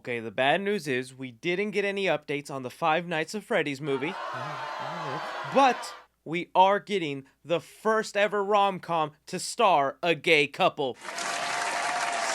Okay, the bad news is we didn't get any updates on the Five Nights at Freddy's movie, but we are getting the first ever rom-com to star a gay couple.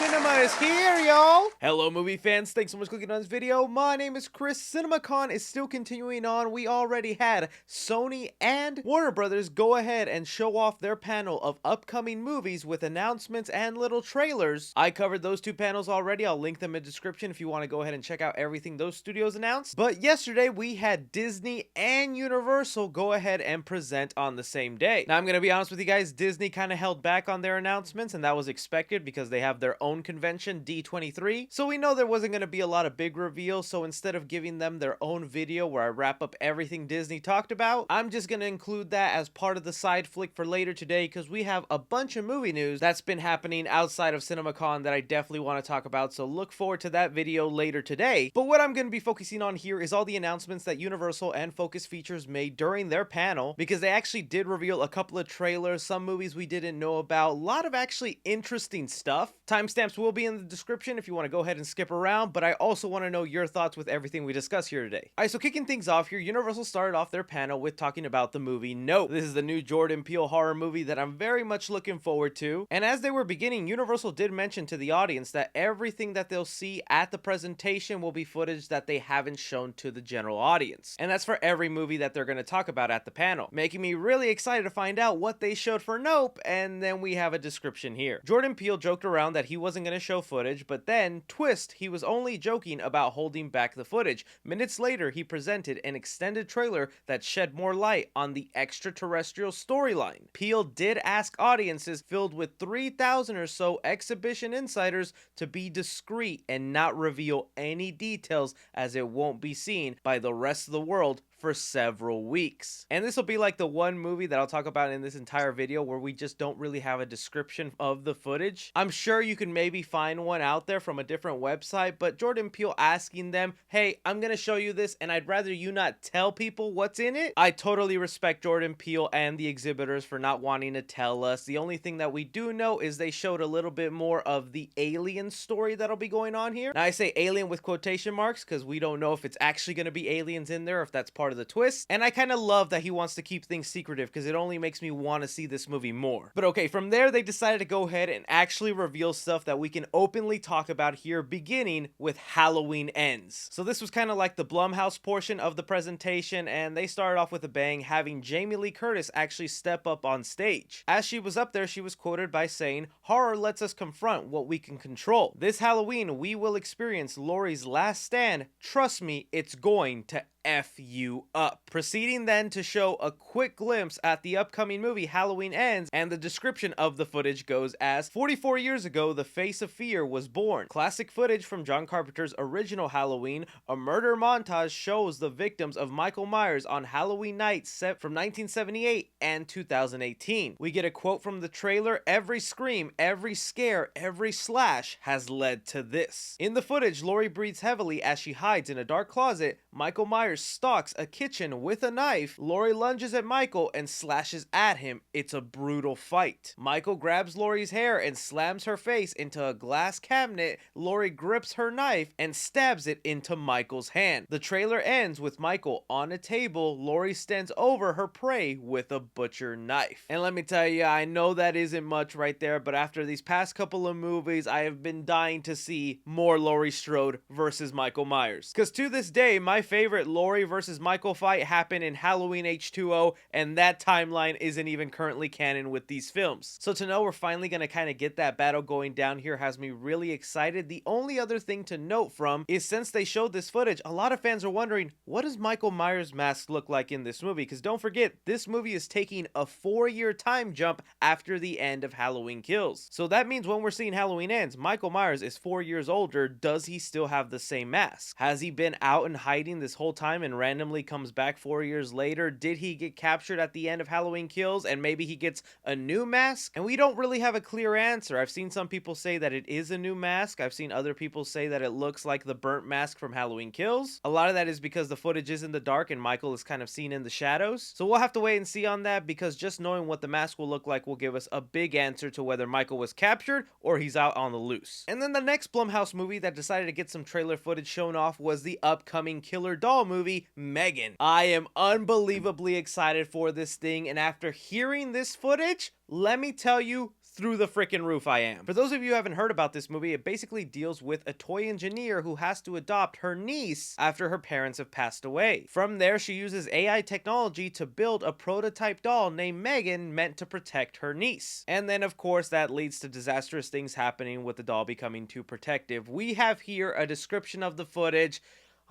Cinema is here, y'all! Hello, movie fans. Thanks so much for clicking on this video. My name is Chris. CinemaCon is still continuing on. We already had Sony and Warner Brothers go ahead and show off their panel of upcoming movies with announcements and little trailers. I covered those two panels already. I'll link them in the description if you want to go ahead and check out everything those studios announced. But yesterday, we had Disney and Universal go ahead and present on the same day. Now, I'm going to be honest with you guys. Disney kind of held back on their announcements, and that was expected because they have their own convention, D23, so we know there wasn't going to be a lot of big reveals. So instead of giving them their own video where I wrap up everything Disney talked about, I'm just going to include that as part of the side flick for later today, because we have a bunch of movie news that's been happening outside of CinemaCon that I definitely want to talk about, so look forward to that video later today. But what I'm going to be focusing on here is all the announcements that Universal and Focus Features made during their panel, because they actually did reveal a couple of trailers, some movies we didn't know about, a lot of actually interesting stuff. Timestamps will be in the description if you want to go ahead and skip around, but I also want to know your thoughts with everything we discuss here today. Alright, so kicking things off here, Universal started off their panel with talking about the movie Nope. This is the new Jordan Peele horror movie that I'm very much looking forward to. And as they were beginning, Universal did mention to the audience that everything that they'll see at the presentation will be footage that they haven't shown to the general audience. And that's for every movie that they're going to talk about at the panel, making me really excited to find out what they showed for Nope, and then we have a description here. Jordan Peele joked around that he wasn't going to show footage, but then, twist, he was only joking about holding back the footage. Minutes later, he presented an extended trailer that shed more light on the extraterrestrial storyline. Peele did ask audiences filled with 3,000 or so exhibition insiders to be discreet and not reveal any details, as it won't be seen by the rest of the world for several weeks. And this will be like the one movie that I'll talk about in this entire video where we just don't really have a description of the footage. I'm sure you can maybe find one out there from a different website, but Jordan Peele asking them, hey, I'm gonna show you this and I'd rather you not tell people what's in it. I totally respect Jordan Peele and the exhibitors for not wanting to tell us. The only thing that we do know is they showed a little bit more of the alien story that'll be going on here. Now I say alien with quotation marks because we don't know if it's actually gonna be aliens in there, or if that's part of the twist. And I kind of love that he wants to keep things secretive because it only makes me want to see this movie more. But okay, from there they decided to go ahead and actually reveal stuff that we can openly talk about here, beginning with Halloween Ends. So this was kind of like the Blumhouse portion of the presentation, and they started off with a bang, having Jamie Lee Curtis actually step up on stage. As she was up there, she was quoted by saying, "Horror lets us confront what we can control. This Halloween, we will experience Laurie's last stand. Trust me, it's going to F you up." Proceeding then to show a quick glimpse at the upcoming movie Halloween Ends, and the description of the footage goes as, 44 years ago, the face of fear was born. Classic footage from John Carpenter's original Halloween. A murder montage shows the victims of Michael Myers on Halloween night set from 1978 and 2018. We get a quote from the trailer, "Every scream, every scare, every slash has led to this." In the footage, Laurie breathes heavily as she hides in a dark closet. Michael Myers stalks a kitchen with a knife. Laurie lunges at Michael and slashes at him. It's a brutal fight. Michael grabs Laurie's hair and slams her face into a glass cabinet. Laurie grips her knife and stabs it into Michael's hand. The trailer ends with Michael on a table. Laurie stands over her prey with a butcher knife. And let me tell you, I know that isn't much right there, but after these past couple of movies, I have been dying to see more Laurie Strode versus Michael Myers. Because to this day, my favorite Laurie versus Michael fight happened in Halloween H2O, and that timeline isn't even currently canon with these films. So to know we're finally going to kind of get that battle going down here has me really excited. The only other thing to note from is, since they showed this footage, a lot of fans are wondering, what does Michael Myers' mask look like in this movie? Because don't forget, this movie is taking a 4-year time jump after the end of Halloween Kills. So that means when we're seeing Halloween Ends, Michael Myers is 4 years older. Does he still have the same mask? Has he been out and hiding this whole time time and randomly comes back 4 years later? Did he get captured at the end of Halloween Kills and maybe he gets a new mask? And we don't really have a clear answer. I've seen some people say that it is a new mask. I've seen other people say that it looks like the burnt mask from Halloween Kills. A lot of that is because the footage is in the dark and Michael is kind of seen in the shadows. So we'll have to wait and see on that, because just knowing what the mask will look like will give us a big answer to whether Michael was captured or he's out on the loose. And then the next Blumhouse movie that decided to get some trailer footage shown off was the upcoming killer doll movie, Megan. I am unbelievably excited for this thing, and after hearing this footage, let me tell you, through the freaking roof I am. For those of you who haven't heard about this movie, it basically deals with a toy engineer who has to adopt her niece after her parents have passed away. From there, she uses AI technology to build a prototype doll named Megan meant to protect her niece. And then of course that leads to disastrous things happening with the doll becoming too protective. We have here a description of the footage.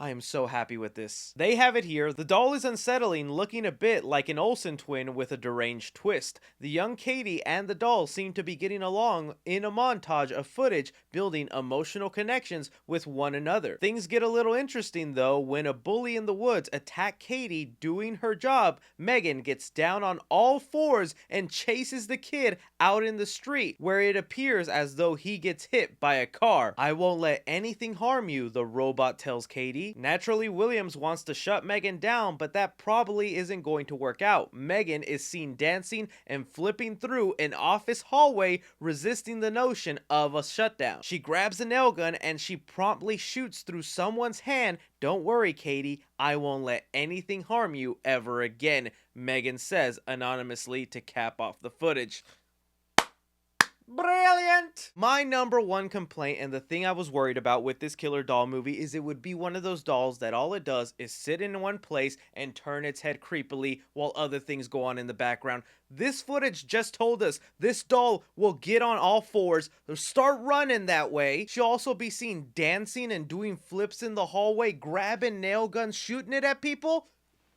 I am so happy with this. They have it here. The doll is unsettling, looking a bit like an Olsen twin with a deranged twist. The young Katie and the doll seem to be getting along in a montage of footage, building emotional connections with one another. Things get a little interesting though when a bully in the woods attacks Katie doing her job. Megan gets down on all fours and chases the kid out in the street, where it appears as though he gets hit by a car. "I won't let anything harm you," the robot tells Katie. Naturally, Williams wants to shut Megan down, but that probably isn't going to work out. Megan is seen dancing and flipping through an office hallway, resisting the notion of a shutdown. She grabs a nail gun and she promptly shoots through someone's hand. "Don't worry, Katie, I won't let anything harm you ever again," Megan says anonymously to cap off the footage. Brilliant! My number one complaint, and the thing I was worried about with this killer doll movie, is it would be one of those dolls that all it does is sit in one place and turn its head creepily while other things go on in the background. This footage just told us this doll will get on all fours, start running that way. She'll also be seen dancing and doing flips in the hallway, grabbing nail guns, shooting it at people.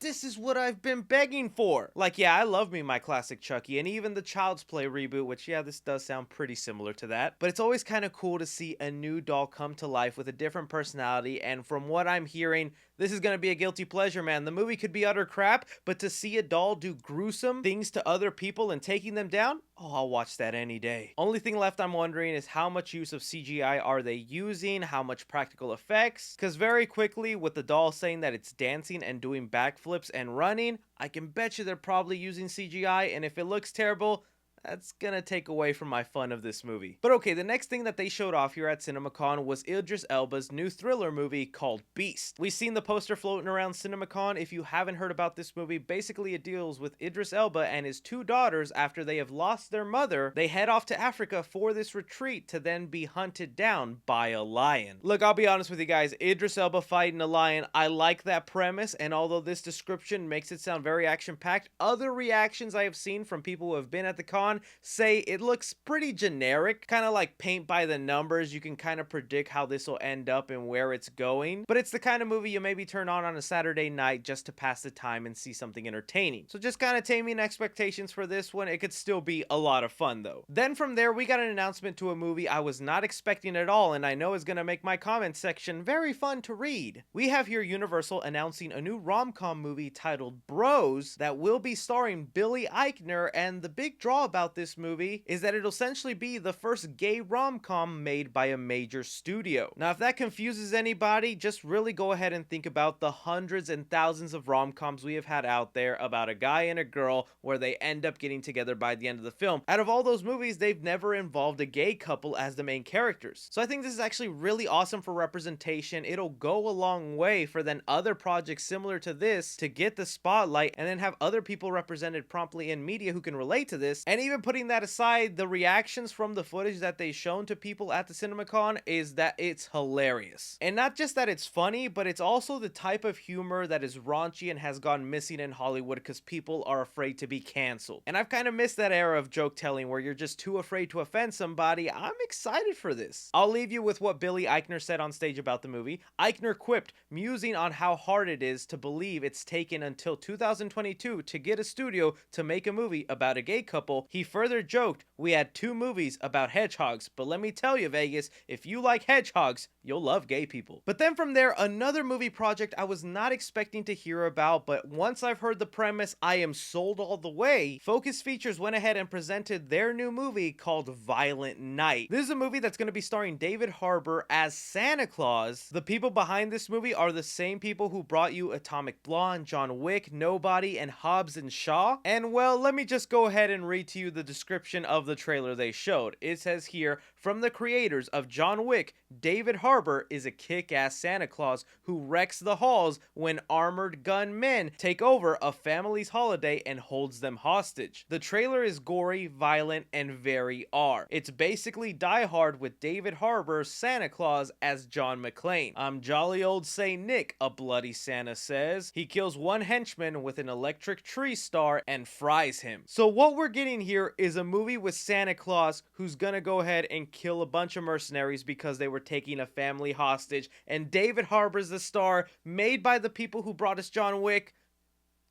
This is what I've been begging for. Like, yeah, I love me my classic Chucky, and even the Child's Play reboot, which, yeah, this does sound pretty similar to that. But it's always kind of cool to see a new doll come to life with a different personality, and from what I'm hearing, this is going to be a guilty pleasure, man. The movie could be utter crap, but to see a doll do gruesome things to other people and taking them down, oh, I'll watch that any day. Only thing left I'm wondering is how much use of CGI are they using, how much practical effects, because very quickly with the doll saying that it's dancing and doing backflips and running, I can bet you they're probably using CGI, and if it looks terrible, that's gonna take away from my fun of this movie. But okay, the next thing that they showed off here at CinemaCon was Idris Elba's new thriller movie called Beast. We've seen the poster floating around CinemaCon. If you haven't heard about this movie, basically it deals with Idris Elba and his two daughters after they have lost their mother. They head off to Africa for this retreat to then be hunted down by a lion. Look, I'll be honest with you guys, Idris Elba fighting a lion, I like that premise, and although this description makes it sound very action-packed, other reactions I have seen from people who have been at the con say it looks pretty generic, kind of like paint by the numbers. You can kind of predict how this will end up and where it's going, but it's the kind of movie you maybe turn on a Saturday night just to pass the time and see something entertaining. So just kind of taming expectations for this one. It could still be a lot of fun though. Then from there we got an announcement to a movie I was not expecting at all, and I know is going to make my comment section very fun to read. We have here Universal announcing a new rom-com movie titled Bros that will be starring Billy Eichner, and the big draw about this movie is that it'll essentially be the first gay rom-com made by a major studio. Now, if that confuses anybody, just really go ahead and think about the hundreds and thousands of rom-coms we have had out there about a guy and a girl where they end up getting together by the end of the film. Out of all those movies, they've never involved a gay couple as the main characters. So I think this is actually really awesome for representation. It'll go a long way for then other projects similar to this to get the spotlight and then have other people represented promptly in media who can relate to this. And even putting that aside, the reactions from the footage that they've shown to people at the CinemaCon is that it's hilarious. And not just that it's funny, but it's also the type of humor that is raunchy and has gone missing in Hollywood because people are afraid to be canceled. And I've kind of missed that era of joke telling where you're just too afraid to offend somebody. I'm excited for this. I'll leave you with what Billy Eichner said on stage about the movie. Eichner quipped, musing on how hard it is to believe it's taken until 2022 to get a studio to make a movie about a gay couple. He He further joked, "We had 2 movies about hedgehogs, but let me tell you, Vegas, if you like hedgehogs, you'll love gay people." But then from there, another movie project I was not expecting to hear about, but once I've heard the premise, I am sold all the way. Focus Features went ahead and presented their new movie called Violent Night. This is a movie that's going to be starring David Harbour as Santa Claus. The people behind this movie are the same people who brought you Atomic Blonde, John Wick, Nobody, and Hobbs and Shaw. And well, let me just go ahead and read to you the description of the trailer they showed. It says here, from the creators of John Wick, David Harbour is a kick-ass Santa Claus who wrecks the halls when armored gunmen take over a family's holiday and holds them hostage. The trailer is gory, violent, and very R. It's basically Die Hard with David Harbour, Santa Claus, as John McClane. I'm jolly old Saint Nick, a bloody Santa says. He kills one henchman with an electric tree star and fries him. So what we're getting here is a movie with Santa Claus who's gonna go ahead and kill a bunch of mercenaries because they were taking a family hostage, and David Harbour's the star, made by the people who brought us John Wick.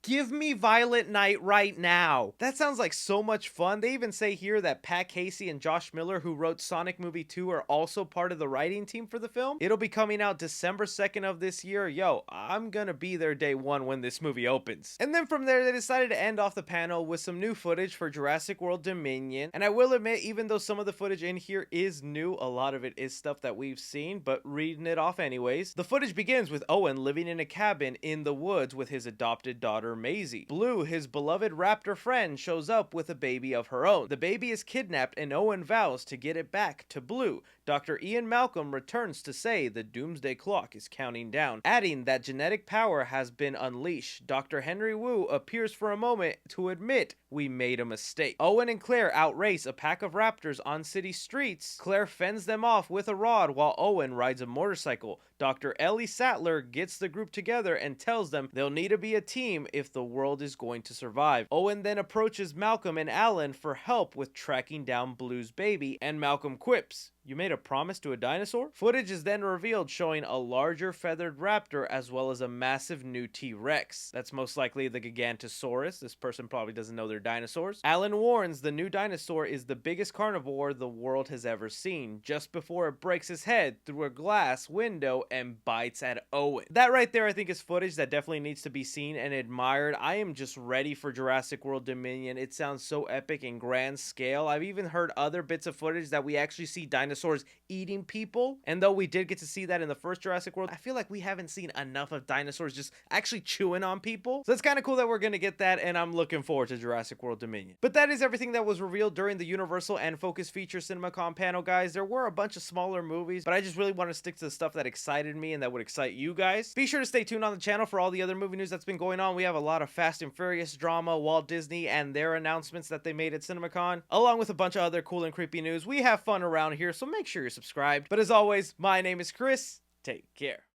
Give me Violent Night right now. That sounds like so much fun. They even say here that Pat Casey and Josh Miller, who wrote Sonic Movie 2, are also part of the writing team for the film. It'll be coming out December 2nd of this year. Yo, I'm gonna be there day one when this movie opens. And then from there, they decided to end off the panel with some new footage for Jurassic World Dominion. And I will admit, even though some of the footage in here is new, a lot of it is stuff that we've seen, but reading it off anyways. The footage begins with Owen living in a cabin in the woods with his adopted daughter Maisie. Blue, his beloved raptor friend, shows up with a baby of her own. The baby is kidnapped and Owen vows to get it back to Blue. Dr. Ian Malcolm returns to say the doomsday clock is counting down, adding that genetic power has been unleashed. Dr. Henry Wu appears for a moment to admit we made a mistake. Owen and Claire outrace a pack of raptors on city streets. Claire fends them off with a rod while Owen rides a motorcycle. Dr. Ellie Sattler gets the group together and tells them they'll need to be a team if the world is going to survive. Owen then approaches Malcolm and Alan for help with tracking down Blue's baby, and Malcolm quips, "You made a promise to a dinosaur?" Footage is then revealed showing a larger feathered raptor as well as a massive new T-Rex. That's most likely the Gigantosaurus. This person probably doesn't know their dinosaurs. Alan warns the new dinosaur is the biggest carnivore the world has ever seen, just before it breaks his head through a glass window and bites at Owen. That right there I think is footage that definitely needs to be seen and admired. I am just ready for Jurassic World Dominion. It sounds so epic and grand scale. I've even heard other bits of footage that we actually see dinosaurs eating people, and though we did get to see that in the first Jurassic World, I feel like we haven't seen enough of dinosaurs just actually chewing on people. So it's kind of cool that we're gonna get that, and I'm looking forward to Jurassic World Dominion. But that is everything that was revealed during the Universal and Focus Features CinemaCon panel, guys. There were a bunch of smaller movies, but I just really want to stick to the stuff that excited me and that would excite you guys. Be sure to stay tuned on the channel for all the other movie news that's been going on. We have a lot of Fast and Furious drama, Walt Disney and their announcements that they made at CinemaCon, along with a bunch of other cool and creepy news. We have fun around here, so make sure you're subscribed. But as always, my name is Chris. Take care.